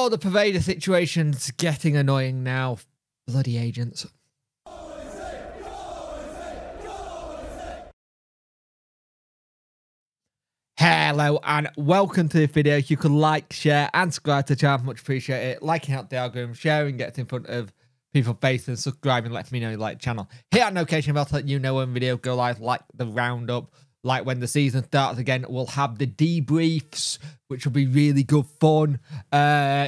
Oh, the Poveda situation's getting annoying now. Bloody agents. Hello and welcome to the video. You can like, share and subscribe to the channel. Much appreciate it. Liking out the algorithm, sharing gets in front of people facing, subscribing, let me know you like the channel. Hit that notification bell to let you know when video go live, like the roundup, like when the season starts again. We'll have the debriefs, which will be really good fun.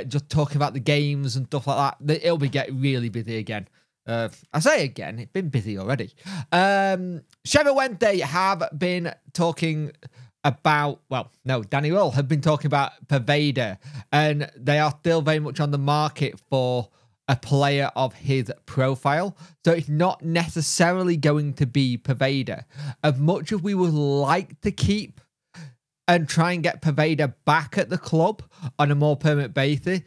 Just talking about the games and stuff like that. It'll be getting really busy again. I say again, it's been busy already. Sheffield Wednesday have been talking about, well, no, Danny Will have been talking about Poveda, and they are still very much on the market for a player of his profile. So it's not necessarily going to be Poveda. As much as we would like to keep and try and get Poveda back at the club on a more permanent basis,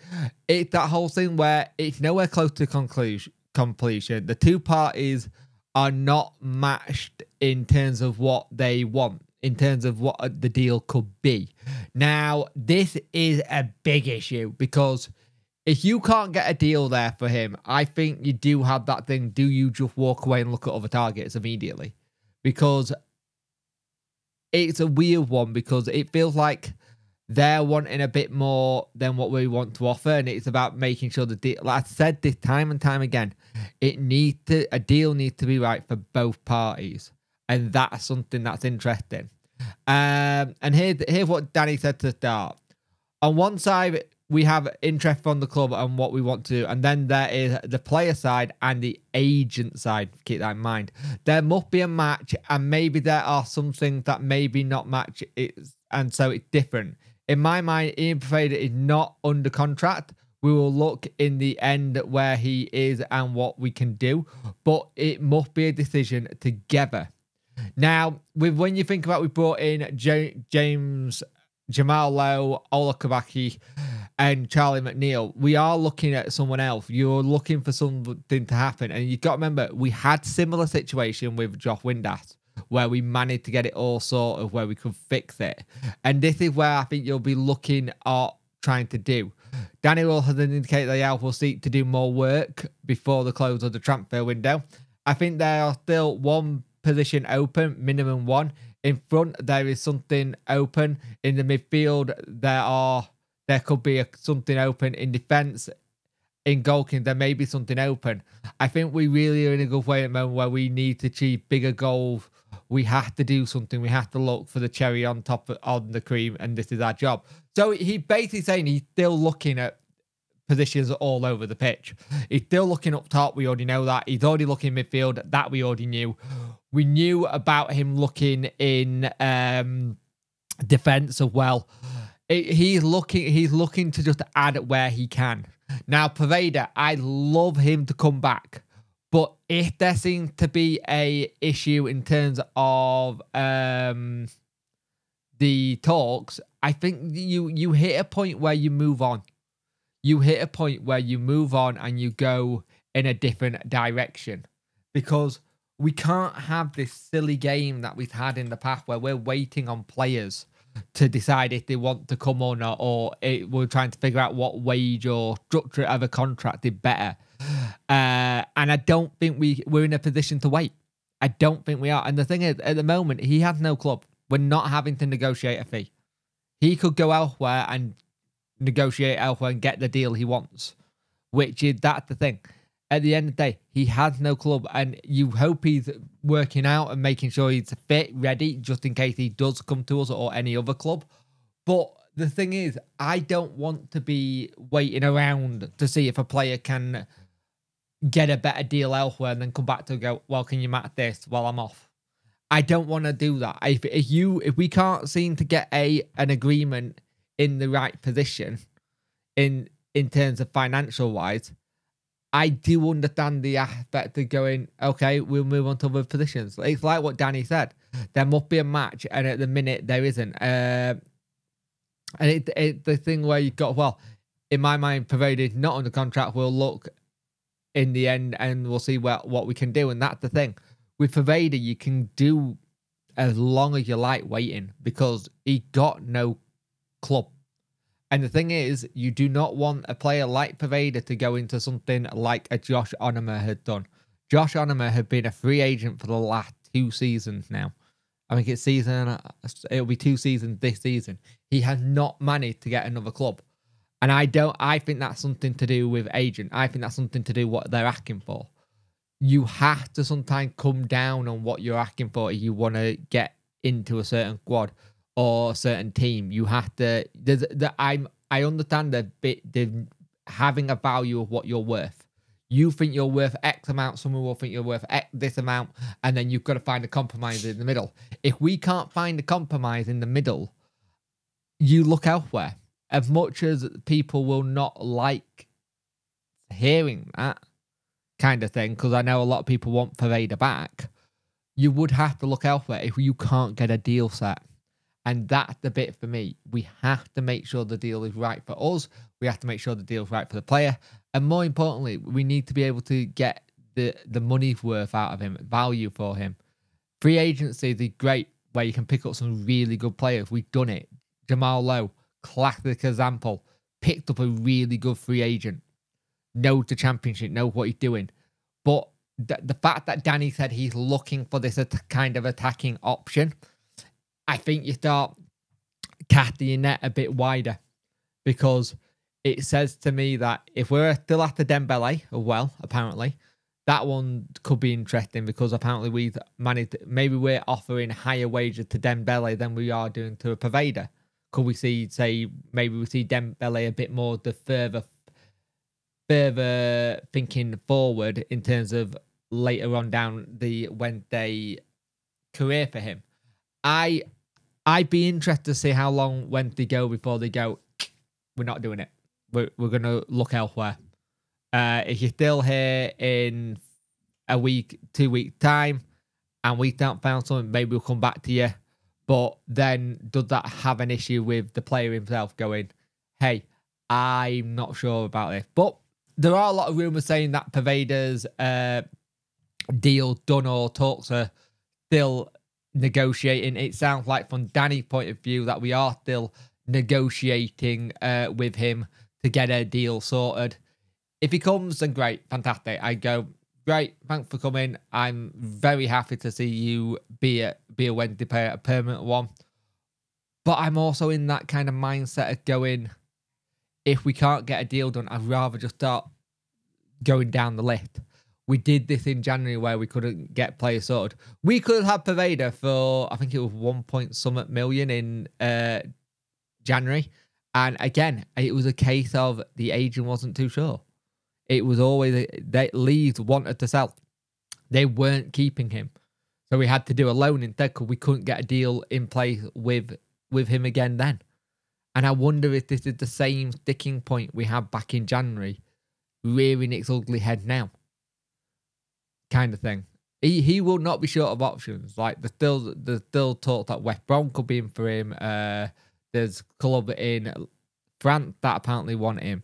it's that whole thing where it's nowhere close to completion. The two parties are not matched in terms of what they want, in terms of what the deal could be. Now, this is a big issue because if you can't get a deal there for him, I think you do have that thing. Do you just walk away and look at other targets immediately? Because it's a weird one, because it feels like they're wanting a bit more than what we want to offer, and it's about making sure the deal, like I said this time and time again, a deal needs to be right for both parties. And that's something that's interesting. And here's what Danny said to start. On one side, we have interest from the club and what we want to do. And then there is the player side and the agent side. Keep that in mind. There must be a match, and maybe there are some things that maybe not match. And so it's different. In my mind, Ian Poveda is not under contract. We will look in the end where he is and what we can do. But it must be a decision together. Now, when you think about, we brought in Jamal Lowe, Ola Kabaki, and Charlie McNeil, we are looking at someone else. You're looking for something to happen. And you've got to remember, we had similar situation with Josh Windass, where we managed to get it all sort of where we could fix it. And this is where I think you'll be looking at trying to do. Danny Will has indicated they will seek to do more work before the close of the transfer window. I think there are still one position open, minimum one. In front, there is something open. In the midfield, there could be something open. In defence, in goalkeeping, there may be something open. I think we really are in a good way at the moment where we need to achieve bigger goals. We have to do something. We have to look for the cherry on top on the cream, and this is our job. So he's basically saying he's still looking at positions all over the pitch. He's still looking up top. We already know that. He's already looking midfield. That we already knew. We knew about him looking in defence as well. He's looking to just add where he can. Now, Poveda, I love him to come back. But if there seems to be a issue in terms of the talks, I think you hit a point where you move on. You hit a point where you move on and you go in a different direction. Because we can't have this silly game that we've had in the past where we're waiting on players to decide if they want to come or not, or we're trying to figure out what wage or structure of a contract is better. And I don't think we're in a position to wait. I don't think we are. And the thing is, at the moment, he has no club. We're not having to negotiate a fee. He could go elsewhere and negotiate elsewhere and get the deal he wants, that's the thing. At the end of the day, he has no club, and you hope he's working out and making sure he's fit, ready, just in case he does come to us or any other club. But the thing is, I don't want to be waiting around to see if a player can get a better deal elsewhere and then come back to go, well, can you match this while I'm off? I don't want to do that. If we can't seem to get an agreement in the right position in terms of financial wise, I do understand the aspect of going, okay, we'll move on to other positions. It's like what Danny said. There must be a match, and at the minute, there isn't. And it's the thing where you've got, well, in my mind, Poveda not under contract. We'll look in the end, and we'll see what we can do. And that's the thing. With Poveda, you can do as long as you like waiting, because he got no club. And the thing is, you do not want a player like Poveda to go into something like a Josh Onomer had done. Josh Onomer had been a free agent for the last 2 seasons now. I think it'll be 2 seasons this season. He has not managed to get another club. And I think that's something to do with agent. I think that's something to do what they're asking for. You have to sometimes come down on what you're asking for if you want to get into a certain squad or a certain team. You have to. I understand the having a value of what you're worth. You think you're worth X amount, someone will think you're worth this amount, and then you've got to find a compromise in the middle. If we can't find a compromise in the middle, you look elsewhere. As much as people will not like hearing that kind of thing, because I know a lot of people want Poveda back, you would have to look elsewhere if you can't get a deal set. And that's the bit for me. We have to make sure the deal is right for us. We have to make sure the deal is right for the player. And more importantly, we need to be able to get the money's worth out of him, value for him. Free agency is great where you can pick up some really good players. We've done it. Jamal Lowe, classic example, picked up a really good free agent. Knows the championship, knows what he's doing. But the fact that Danny said he's looking for this kind of attacking option, I think you start casting your net a bit wider, because it says to me that if we're still after Dembele, well, apparently, that one could be interesting, because apparently we've managed, maybe we're offering higher wages to Dembele than we are doing to a Poveda. Could we see, maybe we see Dembele a bit more the further thinking forward in terms of later on down the Wednesday career for him. I'd be interested to see how long Wednesday go before they go, we're not doing it. We're going to look elsewhere. If you're still here in a week, 2 weeks time, and we don't find something, maybe we'll come back to you. But then does that have an issue with the player himself going, hey, I'm not sure about this. But there are a lot of rumours saying that Poveda's deal done, or talks are still negotiating. It sounds like from Danny's point of view that we are still negotiating with him to get a deal sorted. If he comes, then great, fantastic. I go, great, thanks for coming. I'm very happy to see you be a Wednesday player, a permanent one. But I'm also in that kind of mindset of going, if we can't get a deal done, I'd rather just start going down the list. We did this in January where we couldn't get players sorted. We could have had Poveda for, I think it was 1 million in January. And again, it was a case of the agent wasn't too sure. It was always that Leeds wanted to sell. They weren't keeping him. So we had to do a loan instead, because we couldn't get a deal in place with him again then. And I wonder if this is the same sticking point we had back in January, rearing its ugly head now. Kind of thing. He will not be short of options. Like there's still talk that West Brom could be in for him. There's a club in France that apparently want him.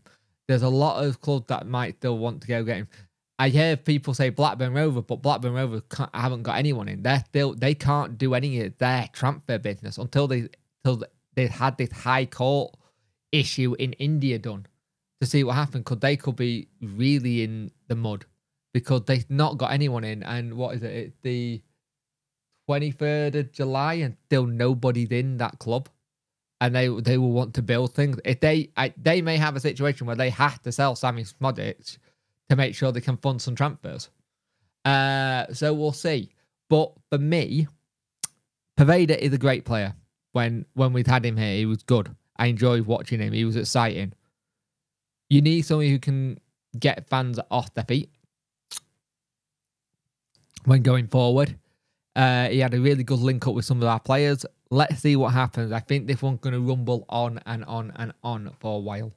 There's a lot of clubs that might still want to go get him. I hear people say Blackburn Rovers, but Blackburn Rovers haven't got anyone in. They can't do any of their transfer business until they had this High Court issue in India done to see what happened. Because they could be really in the mud because they've not got anyone in. And what is it? It's the 23rd of July and still nobody's in that club. And they will want to build things. If they may have a situation where they have to sell Sammy Smodic to make sure they can fund some transfers. So we'll see. But for me, Poveda is a great player. When we've had him here, he was good. I enjoyed watching him. He was exciting. You need someone who can get fans off their feet when going forward. He had a really good link up with some of our players. Let's see what happens. I think this one's going to rumble on and on and on for a while.